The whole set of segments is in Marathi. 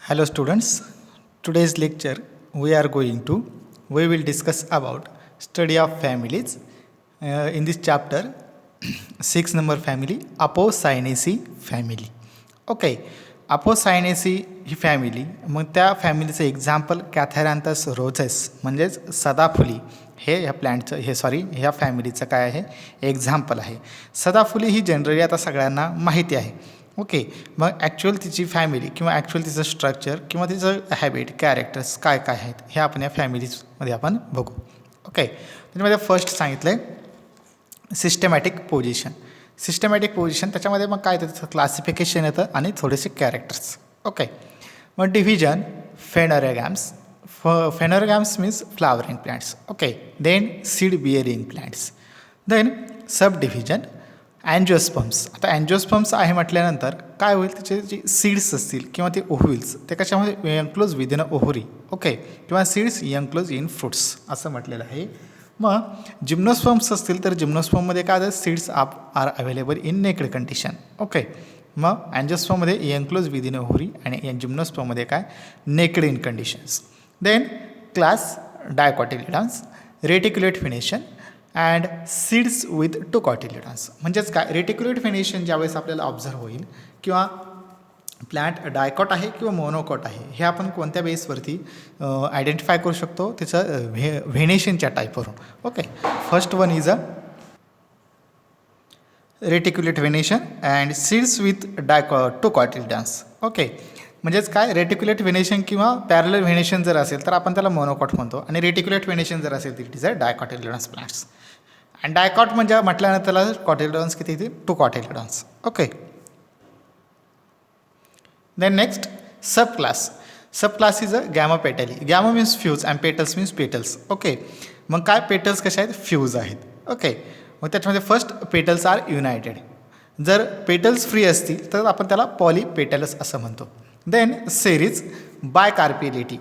Hello students, today's lecture we will discuss about study of families. In this chapter 6 number family Apocynaceae family. Okay, Apocynaceae he family, मग त्या फॅमिलीचं एक्झाम्पल कॅथॅरॅन्थस रोझेस म्हणजेच सदाफुली हे ह्या प्लॅन्टचं ह्या फॅमिलीचं काय आहे एक्झाम्पल आहे. सदाफुली ही जनरली आता सगळ्यांना माहिती आहे. ओके, मग ॲक्च्युअल तिची फॅमिली किंवा ॲक्च्युअल तिचं स्ट्रक्चर किंवा तिचं हॅबिट कॅरेक्टर्स काय काय आहेत हे आपण या फॅमिलीजमध्ये आपण बघू. ओके, त्याच्यामध्ये फर्स्ट सांगितलं आहे सिस्टमॅटिक पोझिशन. सिस्टमॅटिक पोझिशन त्याच्यामध्ये मग काय त्याचं क्लासिफिकेशन येतं आणि थोडेसे कॅरेक्टर्स. ओके, मग division phanerogams. Phanerogams means flowering plants. Okay, then seed bearing plants. Then subdivision angiosperms. आता अँजिओस्पर्म्स आहे म्हटल्यानंतर काय होईल, त्याचे जे सीड्स असतील किंवा ते ओव्हिल्स ते कशामध्ये enclose within a ovary. Okay, किंवा सीड्स एन्क्लोज इन फ्रूट्स असं म्हटलेलं आहे. मग जिम्नोस्पर्म्स असतील तर जिम्नोस्पर्ममध्ये काय seeds are available in naked condition. Okay, मग अँजिओस्पर्ममध्ये एन्क्लोज विदिन अ ओव्हरी आणि जिम्नोस्पर्ममध्ये काय naked in conditions. Then class dicotyledons, reticulate venation and seeds with two cotyledons. म्हणजेच काय रेटिक्युलेट फिनेशन ज्यावेळेस आपल्याला ऑब्झर्व होईल किंवा प्लॅन्ट डायकॉट आहे किंवा मोनोकॉट आहे हे आपण कोणत्या बेसवरती आयडेंटिफाय करू शकतो, त्याचं व्हेनेशनच्या टाईपवरून. Okay, first one is a reticulate venation and seeds with two cotyledons. Okay, म्हणजेच काय रेटिक्युलेट व्हेनेशन किंवा पॅरलल व्हेनेशन जर असेल तर आपण त्याला मोनोकॉट म्हणतो आणि रेटिक्युलेट व्हेनेशन जर असेल तर it is a dicotyledons plants. आणि डायकॉट म्हणजे म्हटल्यानंतर त्याला कॉटिलिडॉन्स किती येते, two cotyledons. Okay, then next subclass. Subclass is a gamopetalae. Gamo means fuse and petals means petals. Okay, मग काय पेटल्स कशा आहेत, फ्यूज आहेत. ओके, मग त्याच्यामध्ये फर्स्ट पेटल्स आर युनायटेड. जर पेटल्स फ्री असतील तर आपण त्याला पॉलीपेटल्स असं म्हणतो. Then series bicarpellatae.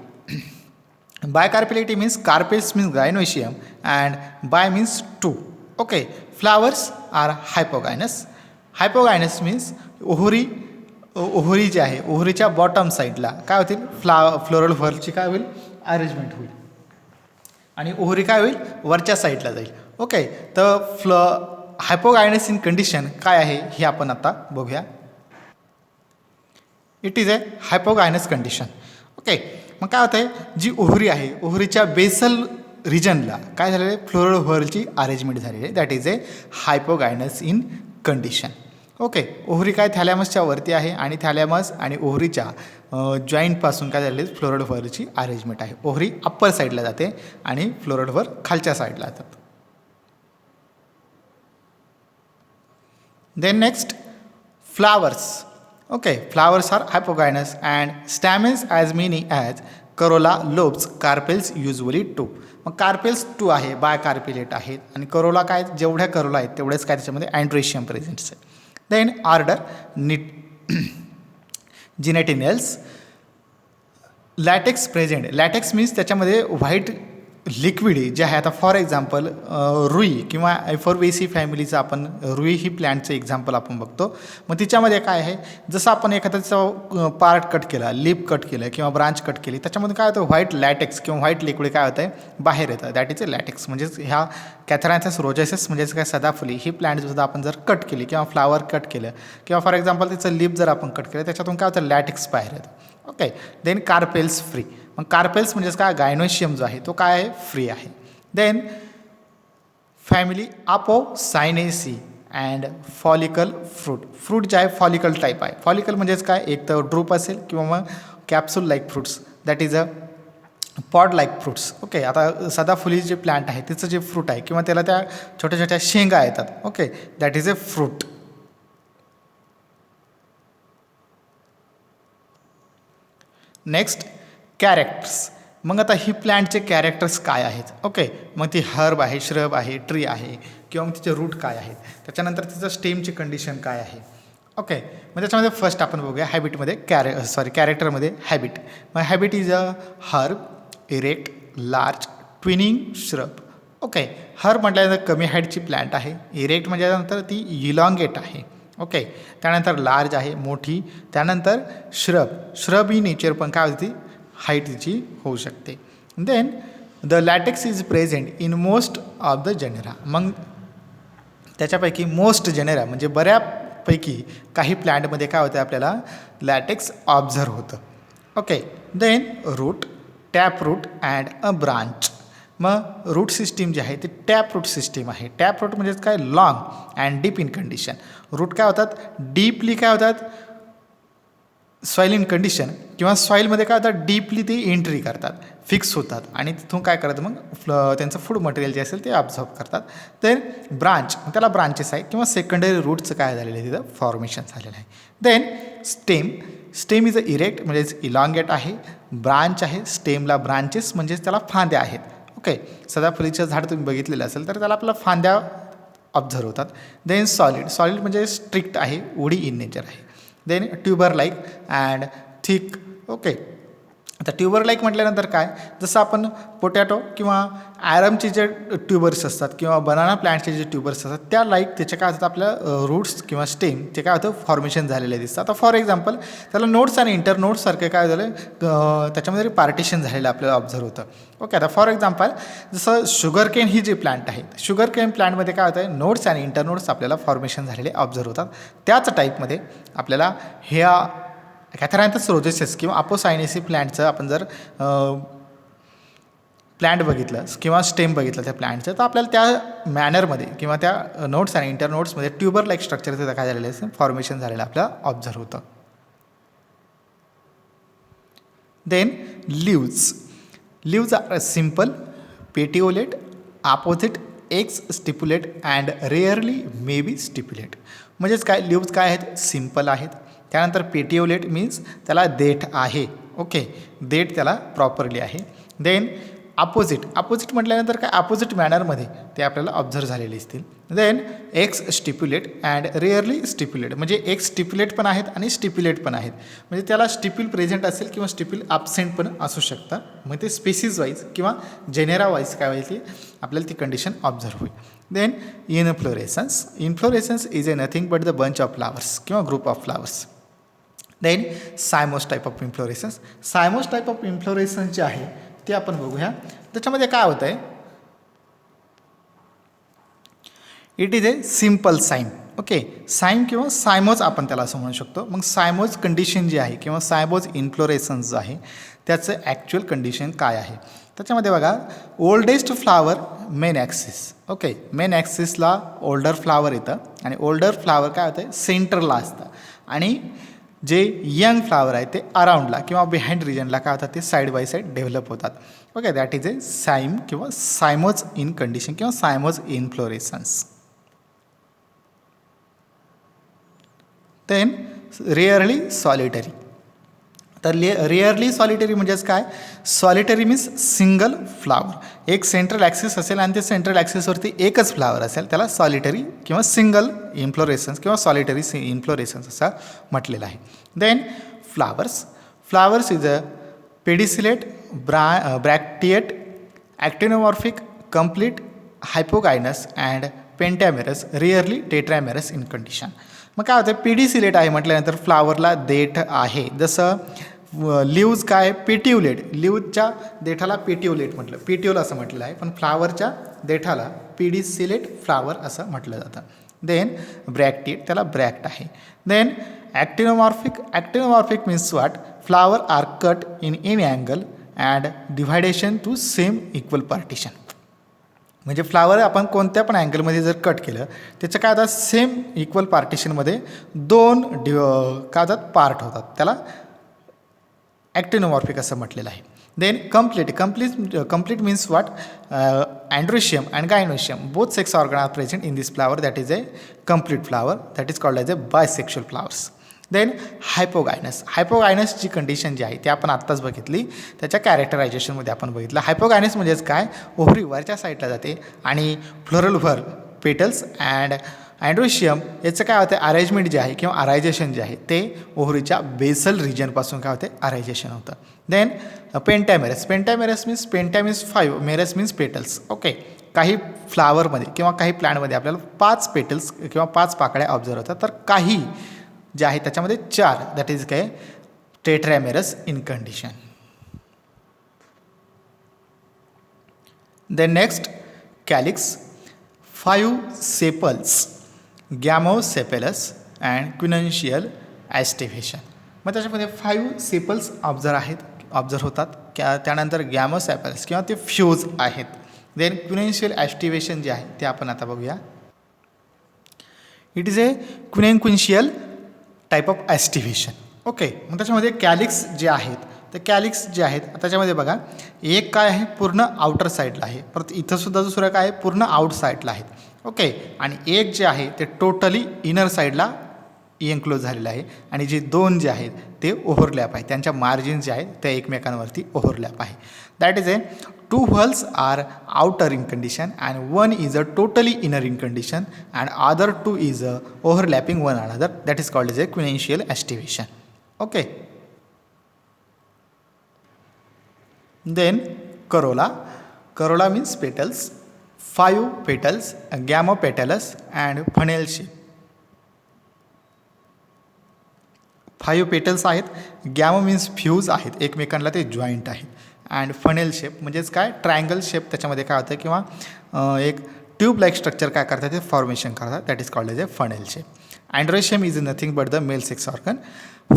Bicarpellatae means carpels means gynoecium and bi means two. Okay, flowers are hypogynous. Hypogynous means ovary जी आहे ओहरीच्या बॉटम साईडला काय होतील फ्लोरल व्हर्लची काय होईल अरेंजमेंट होईल आणि ओहरी काय होईल वरच्या साईडला जाईल. ओके, तर हायपोगायनस इन कंडिशन काय आहे हे आपण आता बघूया. It is a hypogynous condition. Okay, मग काय होतं आहे, जी ओहरी आहे ओहरीच्या बेसल रिजनला काय झालेलं आहे फ्लोरल व्हर्लची अरेंजमेंट झालेली आहे. That is a hypogynous in condition. Okay, ovary काय थॅलॅमसच्या वरती आहे आणि थॅलॅमस आणि ओहरीच्या जॉईंटपासून काय झालेली फ्लोरल व्हर्लची अरेंजमेंट आहे. ओहरी अप्पर साईडला जाते आणि फ्लोरल व्हर्ल खालच्या साईडला जातात. Then next flowers. Okay, flowers are hypogynous and stamens as many as corolla lobes carpels usually two. मग कार्पेल्स टू आहे बाय कार्पिलेट आहेत आणि करोला काय जेवढ्या करोला आहेत तेवढेच काय त्याच्यामध्ये अँड्रेशियम प्रेझेंट्स आहे. Then order Gentianales. Latex present. Latex means त्याच्यामध्ये व्हाईट लिक्विड जे आहे. आता फॉर एक्झाम्पल रुई किंवा एफोर्बेसी फॅमिलीचं आपण रुई ही प्लॅन्टचं एक्झाम्पल आपण बघतो. मग तिच्यामध्ये काय आहे, जसं आपण एखाद्याचा पार्ट कट केला, लिप कट केलं किंवा ब्रांच कट केली त्याच्यामध्ये काय होतं व्हाईट लॅटेक्स किंवा व्हाईट लिक्विड काय होतं आहे बाहेर येतं. That is a LaTeX. म्हणजेच ह्या कॅथॅरॅन्थस रोझेसेस म्हणजेच काय सदाफुली ही प्लॅन्टसुद्धा आपण जर कट केली किंवा फ्लावर कट केलं किंवा फॉर एक्झाम्पल तिचं लिप जर आपण कट केलं त्याच्यातून काय होतं लॅटेक्स बाहेर येतं. Okay, then carpels free. मग कार्पेल्स म्हणजेच काय गायनोशियम जो आहे तो काय आहे फ्री आहे. Then family Apocynaceae and follicle fruit. Fruit जे आहे फॉलिकल टाईप आहे. फॉलिकल म्हणजेच काय एक तर ड्रूप असेल किंवा मग capsule like fruits that is a pod like fruits. Okay, आता सदाफुली जे प्लांट आहे तिचं जे फ्रूट आहे किंवा त्याला त्या छोट्या छोट्या शेंगा येतात. Okay, that is a fruit. Next characters. मग आता ही प्लॅन्टचे कॅरेक्टर्स काय आहेत. ओके, मग ती हर्ब आहे, श्रब आहे, ट्री आहे किंवा मग तिचे रूट काय आहेत, त्याच्यानंतर तिचं स्टेमची कंडिशन काय आहे. ओके, मग त्याच्यामध्ये फर्स्ट आपण बघूया हॅबिटमध्ये कॅरेक्टरमध्ये हॅबिट. मग habit is a herb, erect, large, twinning shrub. Okay, herb म्हटल्यानंतर कमी हाईटची प्लॅन्ट आहे. इरेक्ट म्हटल्यानंतर ती इलॉंगेट आहे. ओके. त्यानंतर लार्ज आहे, मोठी. त्यानंतर श्रब ही नेचर पण काय होती, हाईट तिची होऊ शकते. Then the latex is present in most of the genera. मग त्याच्यापैकी मोस्ट जेनेरा म्हणजे बऱ्यापैकी काही प्लॅन्टमध्ये काय होतं आपल्याला लॅटेक्स ऑब्झर्व होतं. Okay. Then root, tap root and a branch. मग रूट सिस्टीम जी आहे ती टॅप रूट सिस्टीम आहे. टॅप रूट म्हणजे काय, long and deep in condition. Root काय होतात, डीपली काय होतात, सॉईल इन कंडिशन किंवा सॉईलमध्ये काय होतात, डीपली ते एंट्री करतात, फिक्स होतात आणि तिथून काय करतात मग त्यांचं फूड मटेरियल जे असेल ते ऑब्झर्व करतात. देन ब्रांच, त्याला ब्रांचेस आहे किंवा सेकंडरी रूटचं काय झालेलं आहे तिथं फॉर्मेशन झालेलं आहे. Then stem is a erect म्हणजेच इलॉंगेट आहे. ब्रांच आहे, स्टेमला ब्रांचेस म्हणजेच त्याला फांद्या आहेत. ओके. सदाफुलीचं झाड तुम्ही बघितलेलं असेल तर त्याला आपल्याला फांद्या ऑब्झर्व होतात. देन सॉलिड म्हणजे स्ट्रिक्ट आहे, वुडी इन नेचर आहे. Then tuber like and thick. Okay. आता ट्यूबर लाईक म्हटल्यानंतर काय, जसं आपण पोटॅटो किंवा ॲरमचे जे ट्यूबर्स असतात किंवा बनाना प्लांटचे जे ट्यूबर्स असतात त्या लाईक त्याचे काय होतात, आपल्या रूट्स किंवा स्टेम ते काय होतं फॉर्मेशन झालेले दिसतं. आता फॉर एक्झाम्पल त्याला नोट्स आणि इंटरनोट्ससारखे काय झालं त्याच्यामध्ये पार्टिशन झालेलं आपल्याला ऑब्झर्व होतं. ओके. आता फॉर एक्झाम्पल जसं शुगर केन ही जी प्लांट आहे, शुगर केन प्लांटमध्ये काय होतं आहे, नोट्स आणि इंटरनोट्स आपल्याला फॉर्मेशन झालेले ऑब्झर्व होतात. त्याच टाईपमध्ये आपल्याला ह्या कॅथॅरॅन्थस रोजेसेस किंवा अपोसायनेसी प्लांटचं आपण जर प्लांट बघितलं किंवा स्टेम बघितलं त्या प्लांटचं, तर आपल्याला त्या मॅनरमध्ये किंवा त्या नोट्स आणि इंटरनोट्समध्ये ट्यूबर लाईक स्ट्रक्चरचं काय झालेलं आहे फॉर्मेशन झालेलं आपल्याला ऑब्झर्व होतं. Then leaves are simple, petiolate, opposite, exstipulate and rarely may be stipulate. म्हणजेच काय, लीव्ज काय आहेत, सिम्पल आहेत. त्यानंतर पेटिओलेट मीन्स त्याला देठ आहे. ओके. देठ त्याला प्रॉपरली आहे. देन अपोजिट म्हटल्यानंतर काय, अपोजिट मॅनरमध्ये ते आपल्याला ऑब्झर्व झालेले असतील. देन एक्स स्टिप्युलेट अँड रेअरली स्टिप्युलेट म्हणजे एक्स स्टिप्युलेट पण आहेत आणि स्टिप्युलेट पण आहेत. म्हणजे त्याला स्टिप्युल प्रेझेंट असेल किंवा स्टिप्युल ॲब्सेंट पण असू शकतं. मग ते स्पेसिस वाईज किंवा जेनेरा वाईज काय होईल, आपल्याला ती कंडिशन ऑब्झर्व होईल. Then inflorescence is a nothing but the bunch of flowers किंवा group of flowers. Then cymose type of inflorescence जे आहे ते आपण बघूया. त्याच्यामध्ये काय होतं आहे, it is a simple cyme. Okay. Cyme किंवा सायमोज आपण त्याला असं म्हणू शकतो. मग सायमोज कंडिशन जी आहे किंवा सायमोज इन्फ्लोरेसन्स जो आहे त्याचं ॲक्च्युअल कंडिशन काय आहे, त्याच्यामध्ये बघा, oldest flower main axis. Okay. Main ॲक्सिसला ओल्डर फ्लावर येतं आणि ओल्डर फ्लावर काय होतं सेंटरला असतं आणि जे यंग फ्लावर आहे ते अराउंडला किंवा बिहाइंड रिजनला काय होतात, ते साईड बाय साईड डेव्हलप होतात. Okay. That is a cyme किंवा सायमोज इन कंडिशन किंवा cymose inflorescence. Then rarely solitary. तर रेअरली सॉलिटरी म्हणजेच काय, सॉलिटरी मीन्स सिंगल फ्लावर. एक सेंट्रल ॲक्सिस असेल आणि ते सेंट्रल ॲक्सिसवरती एकच फ्लावर असेल त्याला सॉलिटरी किंवा सिंगल इन्फ्लोरेसन्स किंवा सॉलिटरी इन्फ्लोरेसन्स असं म्हटलेलं आहे. Then flowers is a pedicellate, bracteate, actinomorphic, complete, hypogynous and pentamerous, rarely tetramerous in condition. मग काय होतं, पेडिसिलेट आहे म्हटल्यानंतर फ्लावरला देठ आहे. जसं लिव्ज काय, पेटिओलेट, लिव्जच्या देठाला पेटिओलेट म्हटलं, पेटिओल असं म्हटलं आहे, पण फ्लावरच्या देठाला पेडिसिलेट फ्लावर असं म्हटलं जातं. देन ब्रॅक्टिएट, त्याला ब्रॅक्ट आहे. Then actinomorphic means what, flower are cut in any angle and division to same equal partition. म्हणजे फ्लावर आपण कोणत्या पण अँगलमध्ये जर कट केलं त्याचं काय होतात, सेम इक्वल पार्टिशनमध्ये दोन काय होतात पार्ट होतात, त्याला ॲक्टिनोमॉर्फिक असं म्हटलेलं आहे. Then complete means what, androecium and gynoecium both sex organ are present in this flower, that is a complete flower, that is called as a bisexual flowers. Then हायपोगायनसची कंडिशन जी आहे ती आपण आत्ताच बघितली, त्याच्या कॅरेक्टरायझेशनमध्ये आपण बघितलं. हायपोगायनस म्हणजेच काय, ओव्हरी वरच्या साईडला जाते आणि फ्लोरल व्हर, पेटल्स अँड अँड्रोशियम याचं काय होतं, अरेंजमेंट जे आहे किंवा अरायझेशन जे आहे ते ओव्हरीच्या बेसल रिजनपासून काय होते, अरायझेशन होतं. Then pentamerous means 5, merous means petals. Okay. काही फ्लावरमध्ये किंवा काही प्लॅन्टमध्ये आपल्याला 5 पेटल्स किंवा 5 पाकळ्या ऑब्झर्व होतात, तर काही जे आहे त्याच्यामध्ये 4, दॅट इज काय tetramerous in condition. Then next calyx, 5 sepals, gamosepalous and quincuncial aestivation. मग त्याच्यामध्ये 5 सेपल्स ऑब्झर्व होतात. त्यानंतर गॅमोसेपेलस किंवा ते फ्यूज आहेत. देन क्विनन्शियल ॲस्टिव्हेशन जे आहे ते आपण आता बघूया. It is a quincuncial type of aestivation. Okay, मग त्याच्यामध्ये कॅलिक्स जे आहेत, तर कॅलिक्स जे आहेत त्याच्यामध्ये बघा, एक काय आहे पूर्ण आउटर साईडला आहे, परत इथंसुद्धा दुसरं काय आहे पूर्ण आउट साईडला आहेत. ओके, आणि एक जे आहे ते टोटली इनर साईडला एन्क्लोज झालेलं आहे, आणि जे 2 जे आहेत ते ओव्हरलॅप आहे, त्यांच्या मार्जिन जे आहेत त्या एकमेकांवरती ओव्हरलॅप आहे. That is a 2 whorls are outer in condition and 1 is a totally inner in condition and other 2 is a overlapping one another. That is called as a quincuncial aestivation. Okay. Then corolla means petals, 5 petals, gamopetalous and funnel shape. 5 petals आहेत, गॅमो मीन्स फ्यूज आहेत, एकमेकांना ते जॉईंट आहेत, अँड फनेल शेप म्हणजेच काय ट्रायंगल शेप त्याच्यामध्ये काय होतं, किंवा एक ट्यूब लाईक स्ट्रक्चर काय करतात ते फॉर्मेशन करतात. That is called as a funnel shape. Androecium is nothing but the male sex organ.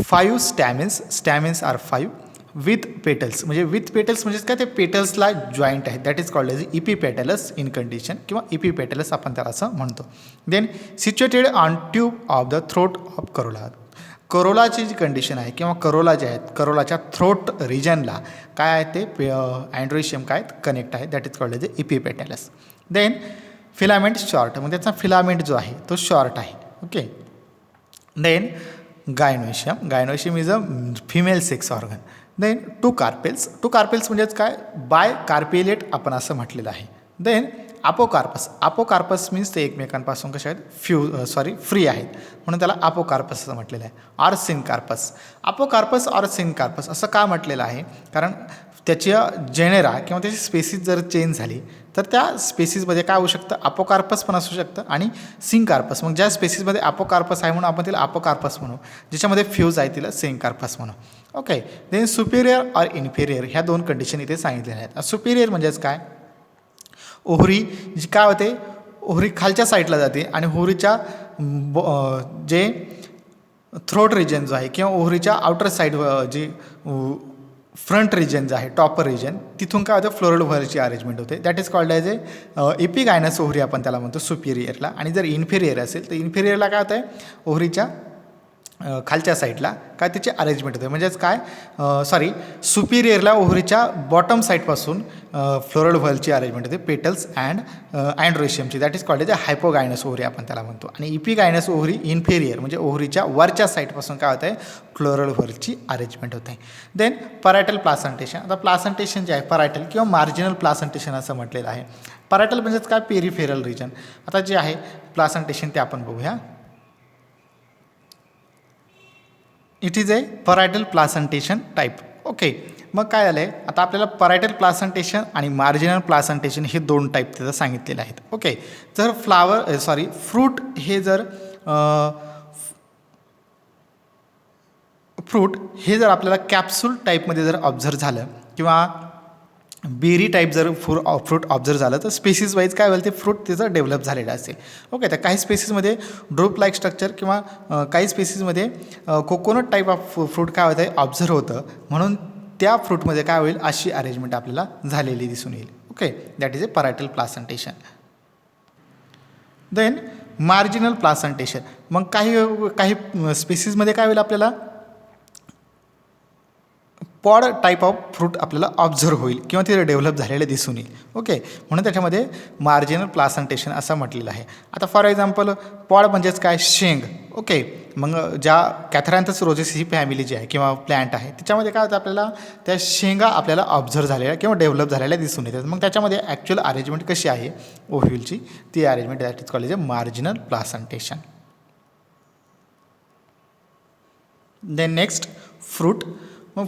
5 stamens are 5 with petals, म्हणजे विथ पेटल्स म्हणजेच काय ते पेटल्सला जॉईंट आहेत. That is called as epipetalous in condition किंवा इपीपेटलस आपण त्याला असं म्हणतो. Then situated on tube of the throat of corolla. करोलाची जी कंडिशन आहे किंवा करोला जे आहेत, करोलाच्या थ्रोट रिजनला काय आहे ते अँड्रोशियम काय कनेक्ट आहे. That is called as epipetalous. Then filament short, म्हणजे त्याचा फिलामेंट जो आहे तो शॉर्ट आहे. Okay. Then gynoecium is a female sex organ. Then 2 carpels म्हणजेच काय बाय कार्पेलेट आपण असं म्हटलेलं आहे. देन अपोकार्पस मीन्स ते एकमेकांपासून कसे आहेत फ्री आहेत, म्हणून त्याला अपोकार्पस असं म्हटलेलं आहे. ऑर सिनकार्पस असं का म्हटलेलं आहे, कारण त्याच्या जेनेरा किंवा त्याची स्पेसीस जर चेंज झाली तर त्या स्पेसीसमध्ये काय होऊ शकतं, अपोकार्पस पण असू शकतं आणि सिंकार्पस. मग ज्या स्पेसीसमध्ये अपोकार्पस आहे म्हणून आपण तिला अपोकार्पस म्हणू, ज्याच्यामध्ये फ्यूज आहे तिला सिंकार्पस म्हणू. Okay. Then superior or inferior ह्या 2 कंडिशन इथे सांगितलेल्या आहेत. सुपिरियर म्हणजेच काय, ओहरी जी काय होते, ओहरी खालच्या साईडला जाते आणि ओहरीच्या जे थ्रोट रिजन जो आहे किंवा ओहरीच्या आउटर साईड जे फ्रंट रिजन जे आहे टॉपर रिजन, तिथून काय होतं फ्लोरल व्हरची अरेंजमेंट होते. दॅट इज कॉल्ड ॲज ए एपिगायनस ओहरी आपण त्याला म्हणतो सुपिरियरला. आणि जर इन्फेरियर असेल तर इन्फेरियरला काय होतं आहे, ओहरीच्या खालच्या साईडला काय त्याची अरेंजमेंट होते, म्हणजेच काय सुपिरियरला ओहरीच्या बॉटम साईडपासून फ्लोरल व्हलची अरेंजमेंट होते पेटल्स अँड अँड्रोशियमची. That is called as a hypogynous ovary आपण त्याला म्हणतो. आणि इपिगायनस ओहरी इन्फेरियर म्हणजे ओहरीच्या वरच्या साईडपासून काय होतं आहे फ्लोरल व्हलची अरेंजमेंट होते. Then parietal placentation. आता प्लासंटेशन जे आहे परायटल किंवा मार्जिनल प्लासंटेशन असं म्हटलेलं आहे. परायटल म्हणजेच काय पेरिफेरल रिजन. आता जे आहे प्लासंटेशन ते आपण बघूया. It is a parietal placentation type. Okay. मग काय झालं आहे, आता आपल्याला परायटल प्लासंटेशन आणि मार्जिनल प्लासंटेशन हे 2 टाईप तिथं सांगितलेले आहेत. ओके. जर फ्रूट हे जर आपल्याला कॅप्सूल टाईपमध्ये जर ऑब्झर्व झालं किंवा बेरी टाईप जर फ्रूट ऑब्झर्व झालं तर स्पेसिस वाईज काय होईल ते फ्रूट त्याचं डेव्हलप झालेलं असेल. ओके. तर काही स्पेसिसमध्ये ड्रोप लाईक स्ट्रक्चर किंवा काही स्पेसिसमध्ये कोकोनट टाईप ऑफ फ्रूट काय होतं आहे ऑब्झर्व होतं, म्हणून त्या फ्रूटमध्ये काय होईल अशी अरेंजमेंट आपल्याला झालेली दिसून येईल. Okay. That is a parietal placentation. Then marginal placentation. मग काही स्पेसिसमध्ये काय होईल आपल्याला पॉड टाईप ऑफ फ्रूट आपल्याला ऑब्झर्व होईल किंवा ते डेव्हलप झालेले दिसून येईल. ओके. म्हणून त्याच्यामध्ये मार्जिनल प्लासंटेशन असं म्हटलेलं आहे. आता फॉर एक्झाम्पल पॉड म्हणजेच काय शेंग. ओके. मग ज्या कॅथरॅन्थस रोजेस ही फॅमिली जी आहे किंवा प्लॅन्ट आहे त्याच्यामध्ये काय होतं आपल्याला त्या शेंगा आपल्याला ऑब्झर्व झालेल्या किंवा डेव्हलप झालेल्या दिसून येतात. मग त्याच्यामध्ये ॲक्च्युअल अरेंजमेंट कशी आहे ओव्ह्यूलची ती arrangement that is called as a marginal placentation. Then next fruit. मग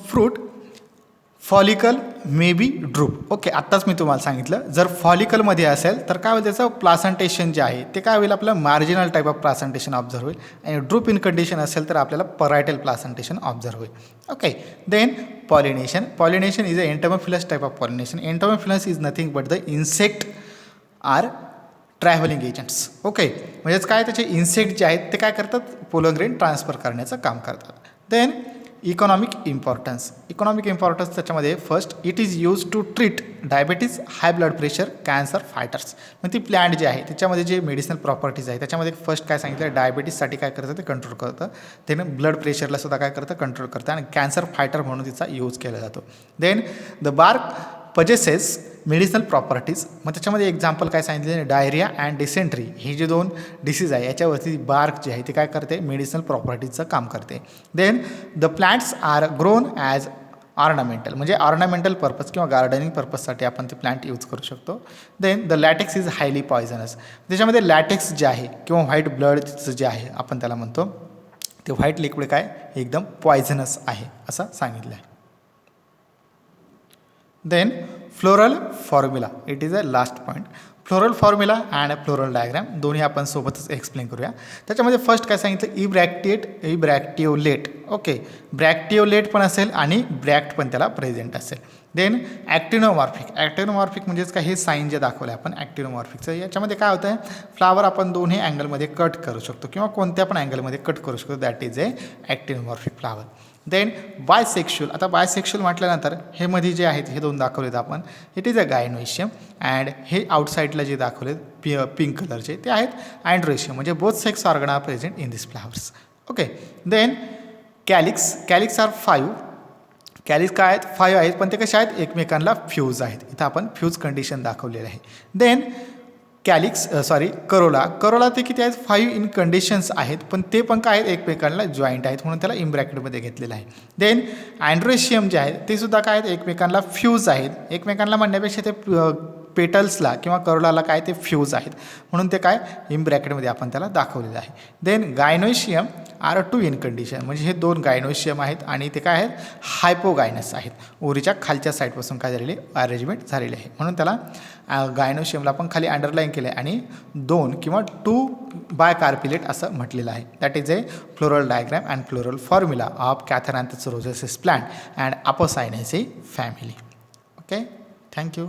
follicle may be drupe. Okay, आत्ताच मी तुम्हाला सांगितलं, जर फॉलिकलमध्ये असेल तर काय होईल, त्याचं प्लासंटेशन जे आहे ते काय होईल, आपलं marginal type of placentation observe होईल. आणि ड्रूप इन कंडिशन असेल तर आपल्याला परायटल प्लासंटेशन ऑब्झर्व होईल. Okay, then pollination. Pollination is a entomophilous type of pollination. Entomophilous is nothing but the insect are travelling agents. Okay, म्हणजेच काय, त्याचे इन्सेक्ट जे आहेत ते काय करतात, पोलन ग्रेन ट्रान्सफर करण्याचं काम करतात. Then economic importance. Economic importance त्याच्यामध्ये first, it is use to treat diabetes, high blood pressure, cancer fighters. मग ती प्लॅन्ट जे आहे त्याच्यामध्ये जे मेडिसिनल प्रॉपर्टीज आहे त्याच्यामध्ये फर्स्ट काय सांगितलं, डायबिटीजसाठी काय करतं, ते कंट्रोल करतं. त्याने ब्लड प्रेशरला सुद्धा काय करतं, कंट्रोल करतं. आणि कॅन्सर फायटर म्हणून तिचा यूज केला जातो. Then the bark possesses medicinal properties. मग त्याच्यामध्ये एक्झाम्पल काय सांगितले, डायरिया अँड डिसेंट्री, ही जे दोन डिसीज आहे याच्यावरती बार्क जे आहे ते काय करते, मेडिसिनल प्रॉपर्टीजचं काम करते. Then the plants are grown as ornamental, म्हणजे ऑर्नामेंटल पर्पज किंवा गार्डनिंग पर्पजसाठी आपण ते प्लांट यूज करू शकतो. Then the latex is highly poisonous. त्याच्यामध्ये लॅटेक्स जे आहे किंवा व्हाईट ब्लडचं जे आहे आपण त्याला म्हणतो, ते व्हाईट लिक्विड काय एकदम पॉयझनस आहे असं सांगितलं आहे. Then floral formula, it is a last point. Floral formula and floral diagram दोन्ही आपण सोबतच एक्सप्लेन करूया. त्याच्यामध्ये फर्स्ट काय सांगितलं, इब्रॅक्टिओलेट. ओके, ब्रॅक्टिओलेट पण असेल आणि ब्रॅक्ट पण त्याला प्रेझेंट असेल. देन ॲक्टिनोमॉर्फिक. ॲक्टिनोमॉर्फिक म्हणजेच काय, हे साईन जे दाखवलं आपण ॲक्टिनोमॉर्फिकचं, याच्यामध्ये काय होतं आहे, फ्लावर आपण दोन्ही अँगलमध्ये कट करू शकतो किंवा कोणत्या पण अँगलमध्ये कट करू शकतो. That is a actinomorphic flower. Then bisexual. आता बायसेक्शुअल म्हटल्यानंतर हे मध्ये जे आहेत हे दोन दाखवलेत आपण, it is a gynoecium. And हे आउटसाईडला जे दाखवलेत पिंक कलरचे ते आहेत अँड्रोशियम, म्हणजे both sex organ are present in this flowers. Okay, then calyx. Calyx are 5. Calyx काय आहेत, 5 आहेत, पण ते कसे आहेत, एकमेकांना फ्यूज आहेत. इथं आपण फ्यूज कंडिशन दाखवलेलं आहे. Then Corolla. करोला ते किती आहेत, 5 इन कंडिशन्स आहेत, पण ते पण काय आहेत, एकमेकांना जॉईंट आहेत म्हणून त्याला इन ब्रॅकेटमध्ये घेतलेलं आहे. देन अँड्रोशियम जे आहे ते सुद्धा काय आहेत, एकमेकांना फ्यूज आहेत. एकमेकांना म्हणण्यापेक्षा ते पेटल्सला किंवा करोलाला काय ते फ्यूज आहेत म्हणून ते काय इन ब्रॅकेटमध्ये आपण त्याला दाखवलेलं आहे. Then gynoecium are 2 in condition, म्हणजे हे 2 गायनोशियम आहेत आणि ते काय आहेत, हायपोगायनस आहेत. ओरीच्या खालच्या साईडपासून काय झालेले अरेंजमेंट झालेले आहे म्हणून त्याला गायनोशियमला आपण खाली अंडरलाईन केलं आहे आणि 2 किंवा 2 बायकार्पिलेट असं म्हटलेलं आहे. That is a floral diagram and floral formula of Catharanthus roseus plant and Apocynaceae family. Okay, thank you.